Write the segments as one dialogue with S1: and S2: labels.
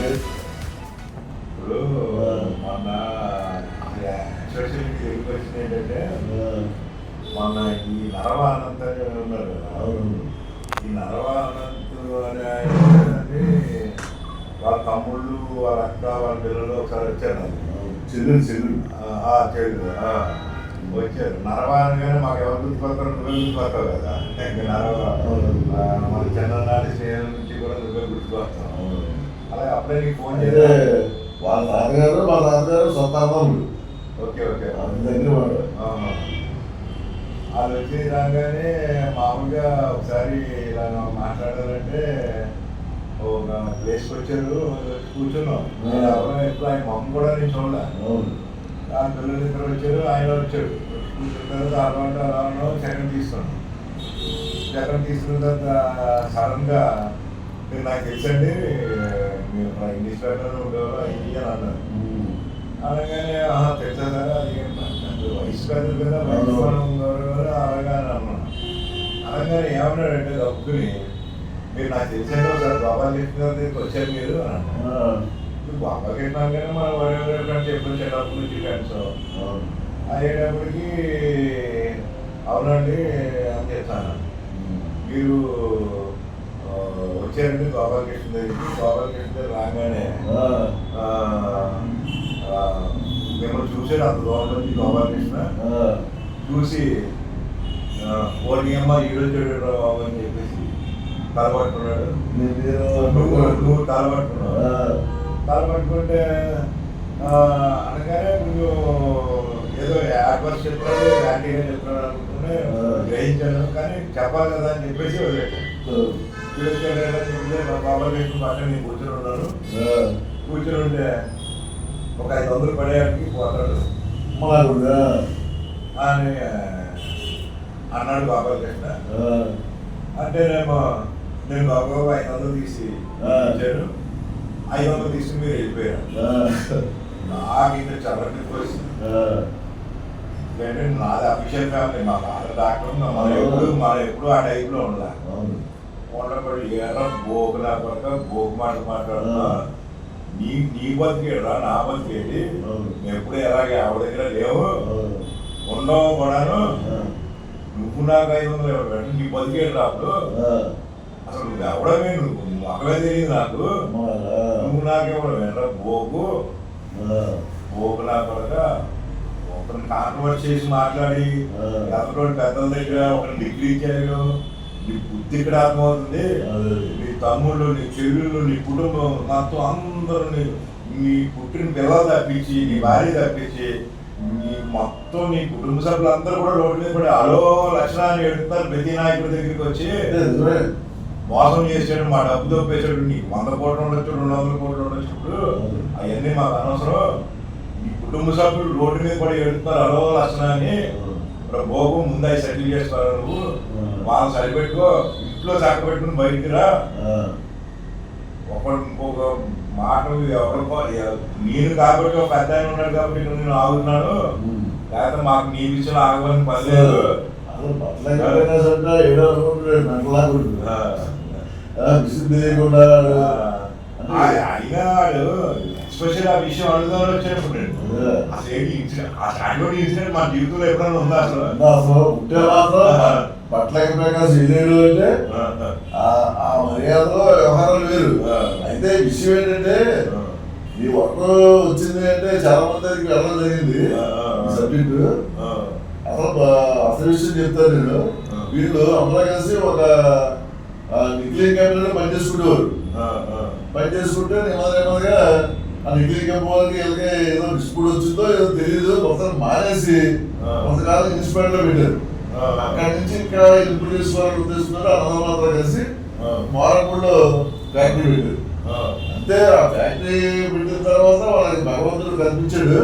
S1: ఇప్పుడు మొన్న ఎక్స్ప్రెషన్కి ఎందుకు వచ్చింది ఏంటంటే మొన్న ఈ నరవానంతని ఉన్నారు కదా, ఈ నరవానంతుడు అనే ఆయన ఏంటంటే వాళ్ళ తమ్ముళ్ళు వాళ్ళ అక్క వాళ్ళ పిల్లలు ఒకసారి వచ్చారు. చెల్లు వచ్చారు. నరవానగానే మాకు ఎవరు గుర్తుపడతారు, నువ్వే గుర్తుపడతావు కదా. మన చిన్ననాటి స్నేహం నుంచి కూడా నువ్వే గుర్తుపడతావు. అలాగే అప్పుడే నీకు ఫోన్ చేస్తే
S2: వాళ్ళ నాన్నగారు మా నాన్నగారు సొంత అమ్మలు.
S1: ఓకే ఓకే
S2: దగ్గర
S1: వాళ్ళు వచ్చి రాగానే మామూలుగా ఒకసారి ఇలా మాట్లాడారంటే ఒక ప్లేస్కి వచ్చారు, కూర్చున్నాం. ఎప్పుడు ఆయన మమ్మ కూడా నేను చూడలే. ఆ పిల్లలు ఇద్దరు వచ్చారు, ఆయన వచ్చాడు. కూర్చున్న తర్వాత అలా సెకండ్ తీసుకున్నాం. సెకండ్ తీసుకున్న తర్వాత సడన్గా మీరు నాకు తెలుసండి, మీరు ఇంగ్లీష్ పేపర్ ఉండేవారు అయ్యి అని అన్నారు. అనగానే తెలుసా సార్, అది వయసు కాదు కదా, వయసు ఉండేవారు అలాగా అని అన్నాను. అనగానే ఏమన్నాడంటే తప్పుకుని, మీరు నాకు తెలిసాను సార్ గోపాలకృష్ణ గారి దగ్గరికి వచ్చారు మీరు అని అన్నారు. గోపాలకృష్ణ కానీ మనం ఎవరెవరి ఫ్రెండ్స్ ఎప్పుడు చెడప్పుడు నుంచి ఫ్రెండ్స్ అయ్యేటప్పటికి అవునండి అని చెప్తాను. మీరు వచ్చారండి గోపాలకృష్ణ దగ్గరికి. గోపాలకృష్ణ దగ్గర రాగానే మిమ్మల్ని చూసాడు అంత దూరం నుంచి గోపాలకృష్ణ. చూసి ఓడి అమ్మ ఈడొచ్చాడు బాబు అని చెప్పేసి తలపట్టుకున్నాడు. నువ్వు తలపట్టుకున్నావు. తలపట్టుకుంటే అనగానే కొంచెం ఏదో యాడ్వర్స్ చెప్తాడు, యాంటీగా చెప్తాడు అనుకుంటే గ్రహించాను. కానీ చెప్పాలి కదా అని చెప్పేసి వదిలేసాను. బాబా వేసిన పక్కన నేను కూర్చొని ఉన్నాను. కూర్చొని ఉంటే ఒక 500 పడేయానికి పోతాడు అని అన్నాడు గోపాలకృష్ణ. అంటే నేను బాబా 500 తీసి ఇచ్చాను. 500 తీసి మీరు వెళ్ళిపోయారు. నాకు ఇంకా చదవడానికి వచ్చింది. ఎందుకంటే నాది అఫీషియల్ ఫ్యామిలీ, మా ఫాదర్ డాక్టర్. మనం ఎప్పుడు ఆ టైప్లో ఉండాలి. ఉండబడి ఏదో బోకులా పడక బోకు మాట మాట్లాడుతున్నా. నీ బతికేడురా, నా బతికేది. మేము ఎప్పుడు ఎలాగే ఆవిడ దగ్గర లేవు, ఉండవు కూడాను. నువ్వు నాకు 500 ఇవ్వడం నీ బతికేడు అప్పుడు. అసలు నువ్వు ఎవడమే, నువ్వు మొక్కలే తెలియదు నాకు. నువ్వు నాకెవడం ఏంట్రా బోకు బోకులా పడక ఒకరిని కాంట్రవర్ట్ చేసి మాట్లాడి ఎవరో పెద్దల దగ్గర ఒకరిని డిగ్రీ ఇచ్చారు. నీ బుద్ధి ఇక్కడ అర్థమవుతుంది. నీ తమ్ముళ్ళు, నీ చెల్లెళ్ళు, నీ కుటుంబం మొత్తం అందరూ నీ పుట్టిన పిల్లలు తప్పించి, నీ భార్య తప్పించి, నీ మొత్తం నీ కుటుంబ సభ్యులందరూ కూడా రోడ్డు మీద పడి అలో లక్షణాన్ని ఎడుతారు. ప్రతి నాయకుడి దగ్గరికి వచ్చి మోసం చేసాడు, మా డబ్బు దొప్పేసాడు. నీకు 100 కోట్లు ఉండొచ్చు, 200 కోట్లు ఉండొచ్చు. ఇప్పుడు అవన్నీ మాకు అనవసరం. నీ కుటుంబ సభ్యులు రోడ్డు మీద పడి ఎడుతున్నారు అలో లక్షణాన్ని. ఇప్పుడు బోగు ముందు అవి సెటిల్ చేస్తారు. నువ్వు వాళ్ళని సరిపెట్టుకో, ఇంట్లో చక్కబెట్టుకుని బయటికి రా. ఇంకొక మాట ఎవరికో నేను కాబట్టి ఒక పెద్ద ఆయన ఉన్నాడు కాబట్టి నేను ఆగుతున్నాను. లేకపోతే మాకు నీ విషయంలో ఆగమని పని లేదు. అయినా వాడు ఎస్పెషల్ ఆ విషయం అడుగుదామని వచ్చినప్పుడు అసలు ఏంటి ఇన్సిడెంట్ మా జీవితంలో ఎప్పుడైనా ఉందా? అసలు
S2: పట్లకపోయాక శ్రీదేవుడు అంటే ఆ మర్యాదలో వ్యవహారం వేరు. అయితే విషయం ఏంటంటే ఈ వర్క్ వచ్చింది అంటే చాలా మంది దగ్గరికి వెళ్ళడం జరిగింది. సబ్జెక్టు అసలు విషయం చెప్తాను నేను. వీళ్ళు అందరూ కలిసి ఒక నిఖిల్ కంపెనీలో పనిచేసుకునేవారు. పనిచేసుకుంటే నెమ్మదిగా ఆ నిఖిల్ కంపెనీ వాళ్ళకి వీళ్ళకి ఏదో డిస్ప్యూట్ వచ్చిందో ఏదో తెలియదు, ఒకసారి మానేసి కొంతకాలం ఇన్స్పెక్టర్ లో పెట్టారు. అక్కడి నుంచి ఇక్కడ ఇంప్రూవ్ చేసుకోవాలని ఉద్దేశంతో అన్నదమ్ములంతా కలిసి మారపూడిలో ఫ్యాక్టరీ పెట్టారు. అంతే ఆ ఫ్యాక్టరీ పెట్టిన తర్వాత వాళ్ళకి భగవంతుడు కనిపించాడు.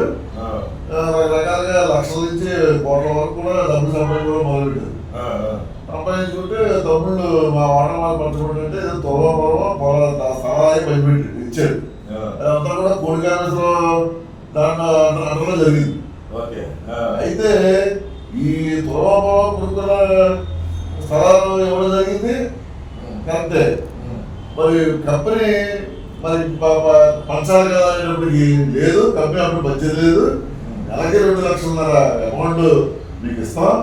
S2: రకరకాలుగా లక్షల నుంచి కోట్ల వరకు కూడా డబ్బులు సంపాదించడం మొదలుపెట్టారు. సంపాదించుకుంటే తమ్ముళ్ళు మా వాటమాలు పంచుకుంటే తులవరం స్థలాన్ని పనిపెట్టి ఇచ్చాడు. అదంతా కూడా కోడి కాంగ్రెస్లో దాంట్లో జరిగింది. అయితే ఈ తులవరం కొడుకుల స్థలాలు ఇవ్వడం జరిగింది కరెక్టే. మరి కంపెనీ మరి పంచాలి కదా అనేటప్పటికి లేదు, కంపెనీ అప్పుడు బడ్జెట్ లేదు, నెలకి 2 లక్షలన్నర అమౌంట్ మీకు ఇస్తాం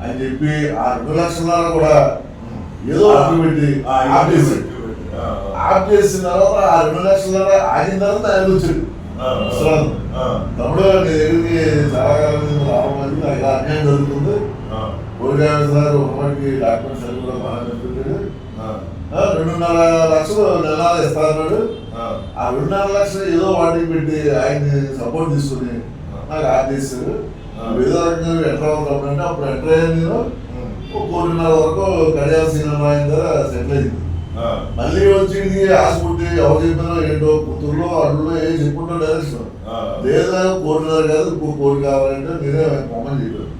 S2: అని చెప్పి ఆ 2 లక్షలన్నర కూడా ఏదో అడ్డు పెట్టి ఆఫ్ చేసిన తర్వాత ఆ 2 లక్షలన్నర ఆగిన తర్వాత ఆయన వచ్చాడు. తమ్ముడు నీ దగ్గరికి చాలా కాలం రావడం అది నాకు ఇలా అన్యాయం జరుగుతుంది, కోరిక సార్ ఒకటికి డాక్యుమెంట్స్ అన్ని కూడా బాగా పెట్టాడు, 2.5 లక్షలు నెల ఇస్తా అన్నాడు. ఆ 2.5 లక్షలు ఏదో వాటికి పెట్టి ఆయన్ని సపోర్ట్ తీసుకుని నాకు ఆఫ్ చేశారు. ఏదో రకంగా ఎంటర్ అవుతామంటే అప్పుడు ఎంటర్ అయ్యాను నేను. 1.5 కోటి వరకు కళ్యాణ సినిమా ఆయన దగ్గర సెటిల్ అయింది. మళ్ళీ వచ్చి హాస్పిటల్ ఎవరు చెప్పారో ఏంటో పుత్తూరులో అల్లులో ఏం చెప్పుకుంటా డైరెక్షన్ లేదా 1.5 కోటి కాదు, 2 కోటి కావాలంటే నేనే మమ్మల్ని చెప్పాను.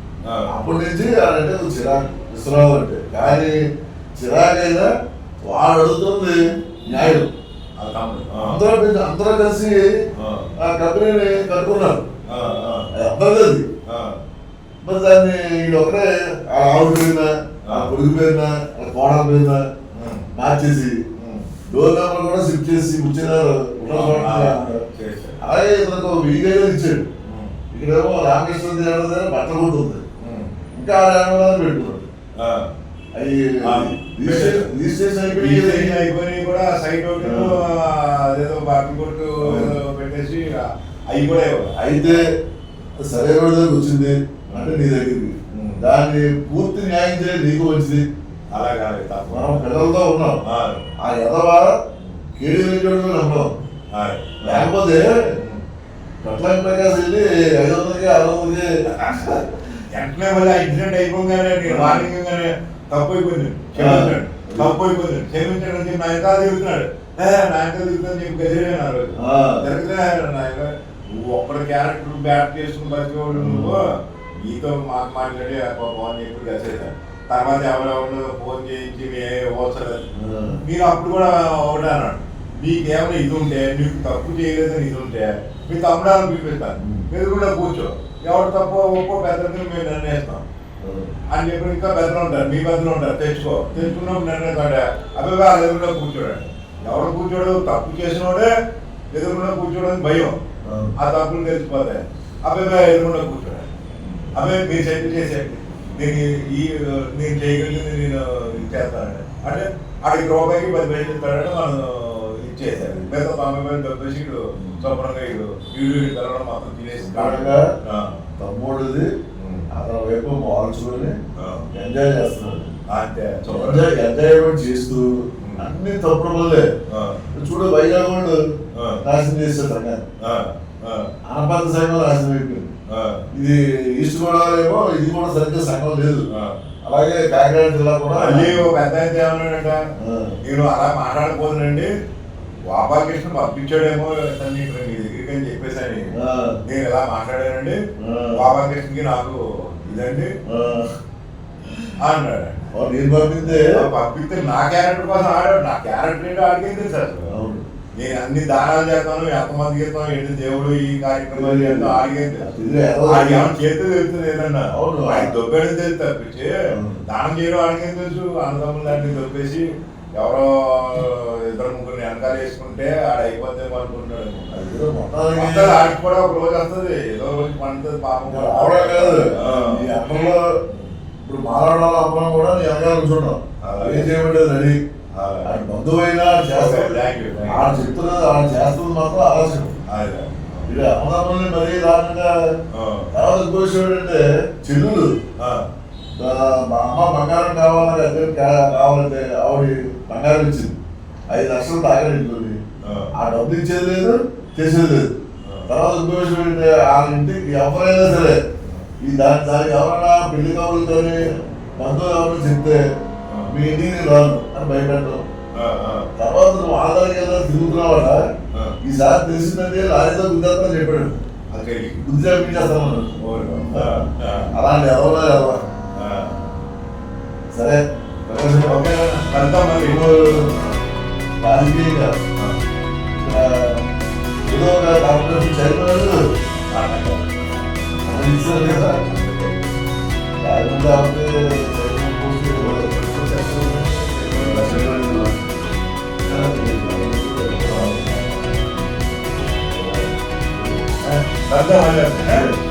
S2: అప్పటి నుంచి అంటే చిరాకు విశ్రావు అంటే, కానీ చిరాకైనా వాడు అడుగుతుంది న్యాయం. అందరూ కలిసి ఆ కంపెనీని కట్టుకున్నారు, అందరూ కలిసి. మరి దాన్ని వీళ్ళొక్కడే ఆ ఆవిడ పేరున, ఆ కొడుకు పేరున, ఆ కోడల పేరున మార్చేసి డోర్ నెంబర్ కూడా షిఫ్ట్ చేసి కూర్చున్నారు. అలాగే ఇతనికి ఒక వీడియో ఇచ్చాడు. ఇక్కడేమో రామకృష్ణ దేవాలయం దగ్గర బట్టలు కూడా ఉంది, ఇంకా ఆడ పెట్టుకున్నాడు. అవి రిజిస్ట్రేషన్
S1: అయిపోయి కూడా సైట్ ఒకటి అదేదో బట్టలు కొట్టు పెట్టేసి అవి కూడా
S2: అయితే సరే దగ్గరికి వచ్చింది అంటే నీ దగ్గరికి దాన్ని పూర్తి న్యాయం చేయాలి, నీకు వచ్చింది.
S1: అలాగే
S2: మనం పిల్లలతో ఉన్నాం, ఆ ఎదవ కేడీ నమ్మడం. లేకపోతే కట్లం ప్రకాశం వెళ్ళి 500కి 600కి
S1: వెంటనే మళ్ళీ యాక్సిడెంట్ అయిపోగానే వార్నింగ్ గానే తప్పు అయిపోయింది, క్షమించండి, తప్పు అయిపోయింది, క్షమించండి అని చెప్పి నా ఎంత తిరుగుతున్నాడు, నా ఎంత తిరుగుతుందని చెప్పి గదిలేను. ఆ రోజు తిరుగుతున్నా నువ్వు ఒక్కడి క్యారెక్టర్ బ్యాట్ చేసుకుని బతికేవాడు, నువ్వు నీతో మాకు మాట్లాడి బాగుంది చెప్పి గసేదా. తర్వాత ఎవరెవరు ఫోన్ చేయించి ఓసలేదు. మీరు అప్పుడు కూడా ఒకటి అన్నాడు, నీకేమైనా ఇది ఉంటే, నీకు తప్పు చేయలేదని ఇది ఉంటే మీ తమ్ముడాలను పిలిపిస్తాను, మీరు కూడా కూర్చో, ఎవరు తప్పు ఒక్కో పెద్దలు మేము నిర్ణయిస్తాం అని చెప్పి. ఇంకా పెద్దలు ఉంటారు, మీ పెద్దలు ఉంటారు, తెచ్చుకున్నప్పుడు నిర్ణయిస్తాడే. అబ్బాయి అది ఎదురుగా కూర్చోడండి, ఎవరు కూర్చోడు తప్పు చేసినోడే ఎదురుకుండా కూర్చోడానికి భయం, ఆ తప్పులు తెలిసిపోతాయి. అబ్బాయి ఎదురుకుండా కూర్చోడండి, అబ్బాయి మీరు సెటిల్ చేసేయండి, నేను చేయగలిగింది నేను ఇచ్చేస్తానండి అంటే అడిగి రూపాయికి 10 పైసలు ఇస్తాడంటే మనం ఇచ్చేసాడు. మిగతా 90 డబ్బేసి ఇడు శుభ్రంగా ఇడు తర్వాత మొత్తం తినేసి
S2: తమ్ముడిది అతని వైపు మార్చుకొని ఎంజాయ్ చేస్తున్నాడు.
S1: అంతే
S2: ఎంజాయ్మెంట్ చేస్తూ అన్ని తప్పుడు వల్లే చూడు. వైజాగ్ వాళ్ళు నాశనం చేస్తారు సంఘాన్ని, అనపర్తి సంఘం నాశనం అయిపోయింది. ఇది ఈస్ట్ గోదావరి ఏమో ఇది కూడా సరిగ్గా సంఘం లేదు. అలాగే కాకినాడ జిల్లా కూడా
S1: పెద్ద అయితే ఏమన్నాడంట, నేను అలా మాట్లాడకపోతున్నాండి, గోపాలకృష్ణ పంపించాడేమో మీ దగ్గరికి అని చెప్పేసి నేను ఇలా మాట్లాడానండి, గోపాలకృష్ణకి నాకు ఇదండి అన్నాడు.
S2: నేను
S1: పంపిస్తే నా క్యారెక్టర్ కోసం ఆడాడు, నా క్యారెక్టర్ ఏంటో అడిగింది సార్. నేను అన్ని దానాలు చేస్తాను, ఎంతమంది చేస్తాను, ఏంటి దేవుడు ఈ కార్యక్రమాలు చేస్తాను అడిగేది. చేస్తే తెలుస్తుంది ఏదన్నా, ఆయన దొబ్బేయడం తెలిసి తప్పించి దానం చేయడం అడిగేది తెలుసు. అన్నదమ్ములు దాన్ని దొబ్బేసి ఎవరో 2-3 వెనకాల వేసుకుంటే ఆడ అయిపోతే అనుకుంటాడు. ఆడికి కూడా ఒక రోజు వస్తుంది, ఏదో రోజు పండుతుంది పాపం.
S2: ఇప్పుడు మాట్లాడాల అప్పుడు కూడా నీ వెనకాల కూర్చుంటాం, ఏం చేయమంటేది రెడీ. బంధువైనా చేస్తున్నది ఆయన చేస్తున్నది మాత్రం ఆలోచన. ఇది అన్నదమ్ముల్ని మరీ దారుణంగా. తర్వాత ఇంకో విషయం ఏంటంటే చెల్లులు మా అమ్మ బంగారం కావాలంటే ఆవిడ బంగారం ఇచ్చింది, 5 లక్షలు తాగడించుకుంది. ఆ డబ్బు ఇచ్చేది లేదు, చేసేది లేదు. తర్వాత ఇంకో విషయం ఏంటంటే ఆ ఇంటికి ఎవరైనా సరే దానికి ఎవరైనా పెళ్లి కావాలని బంధువులు ఎవరైనా చెప్తే మీ ఇంటికి నేను రాను అని భయపెట్టడం. తర్వాత నువ్వు ఆధారికి ఏదో తిరుగుతున్నావట, ఈసారి తెలిసిందంటే లారీతో గుద్దేస్తా చెప్పాడు, గుద్ది చేస్తామన్నాడు. అలాంటి ఎవరో సరే రాజకీయంగా ఏదో ఒక కార్పొరేషన్ చైర్మన్ కదా,
S1: వెళ్దాం.